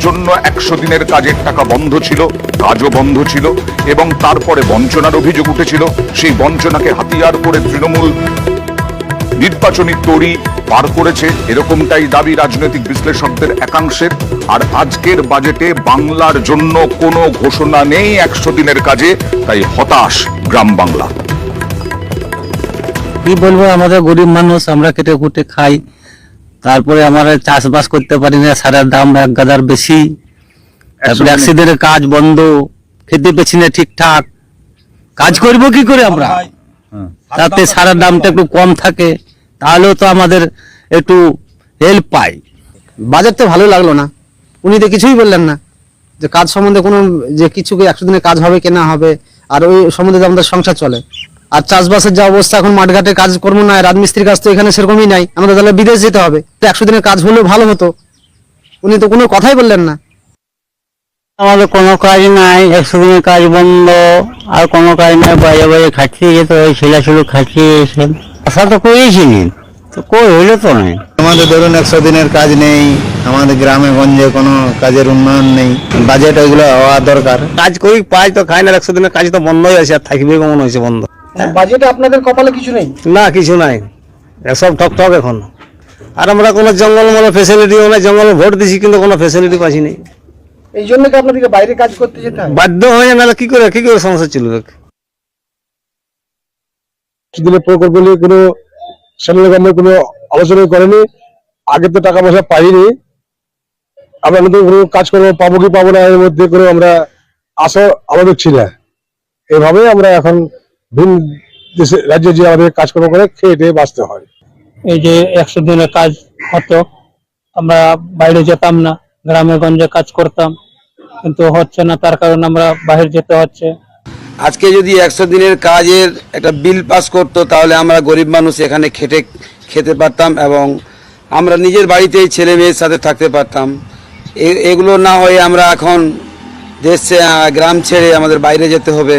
জন্য 100 দিনের কাজের টাকা বন্ধ ছিল, কাজও বন্ধ ছিল, এবং তারপরে বঞ্চনার অভিযোগ উঠেছিল। সেই বঞ্চনাকে হাতিয়ার করে তৃণমূল নির্বাচনী তরি পার করেছে, এরকমটাই দাবি রাজনৈতিক বিশ্লেষকদের একাংশের। আর আজকের বাজেটে বাংলার জন্য কোনো ঘোষণা নেই 100 দিনের কাজে, তাই হতাশ গ্রাম বাংলা। কি বলবো, আমাদের গরিব মানুষ, আমরা কেটে কুটে খাই, তারপরে আমরা চাষবাস করতে পারি না, সারের দাম এক গাদার বেশি, তারপরে 100 দিনের কাজ বন্ধ, খেতে পেছি না ঠিকঠাক, কাজ করবো কি করে আমরা? তাতে সারের দামটা একটু কম থাকে, তাহলেও তো আমাদের একটু হেল্প পাই। বাজেট তো ভালো লাগলো না, উনি তো কিছুই বললেন না যে কাজ সম্বন্ধে কোনো, যে কিছু 100 দিনের কাজ হবে কি না হবে, আর ওই সম্বন্ধে তো আমাদের সংসার চলে। আর চাষবাসের যা অবস্থা এখন, মাঠঘাটে কাজকর্ম নাই, রাজমিস্ত্রির কাজ তো এখানে সেরকমই নাই, আমাদের তাহলে বিদেশ যেতে হবে। তো 100 দিনের কাজ হলেও ভালো হতো, উনি তো কোনো কথাই বললেন না। আমাদের কোনো কাজ নাই, 100 দিনের কাজ বন্ধ, আর কোনো কাজ নাই, বাইরে বাইরে খাচ্ছিয়ে যেত, ওই ছেলেছুলো খাচ্ছিয়ে এসে আশা তো করেছিলেন, তো কই হইলো তো নাই। আমাদের ধরুন 100 দিনের কাজ নেই, আমাদের গ্রামে গঞ্জে কোনো কাজের উন্নয়ন নেই, বাজেট ওইগুলো হওয়া দরকার। কাজ করি পাই তো খাই না, 100 দিনের কাজ তো বন্ধই আছে, আর থাকবে কেমন হয়েছে বন্ধ? বাজেটে আপনাদের কপালে কিছু নেই? না, কিছু নাই, সব ঠকঠক এখন। আর আমরা কোনো জঙ্গলমহলে ফেসিলিটিও নাই, জঙ্গলে ভোট দিছি কিন্তু কোনো ফেসিলিটি পাচ্ছি নাই, এই জন্য কি আপনাদেরকে বাইরে কাজ করতে যেতে হয়? বাধ্য হয়ে, নাহলে কি করে সংসার চলবে? প্রকল্প নিয়ে কোনো সেন্ট্রাল গভর্নমেন্ট কোনো আলোচনা করেনি, আগে তো টাকা পয়সা পাইনি, আমরা নতুন কোনো কাজ করবো পাবো কি পাবো না, এর মধ্যে করে আমরা আশা আমাদের ছিল। এভাবে আমরা এখন ভিন দেশে রাজ্যে যে আমাদের কাজকর্ম করে খেয়ে বাঁচতে হয়। এই যে 100 দিনের কাজ হতো, আমরা বাইরে যেতাম না, গ্রামে গঞ্জে কাজ করতাম, কিন্তু হচ্ছে না, তার কারণে আমরা বাইরে যেতে হচ্ছে। আজকে যদি 100 দিনের কাজের একটা বিল পাস করতো, তাহলে আমরা গরিব মানুষ এখানে খেতে পারতাম, এবং আমরা নিজের বাড়িতেই ছেলে মেয়ের সাথে থাকতে পারতাম। এগুলো না হয়ে আমরা এখন গ্রাম ছেড়ে আমাদের বাইরে যেতে হবে।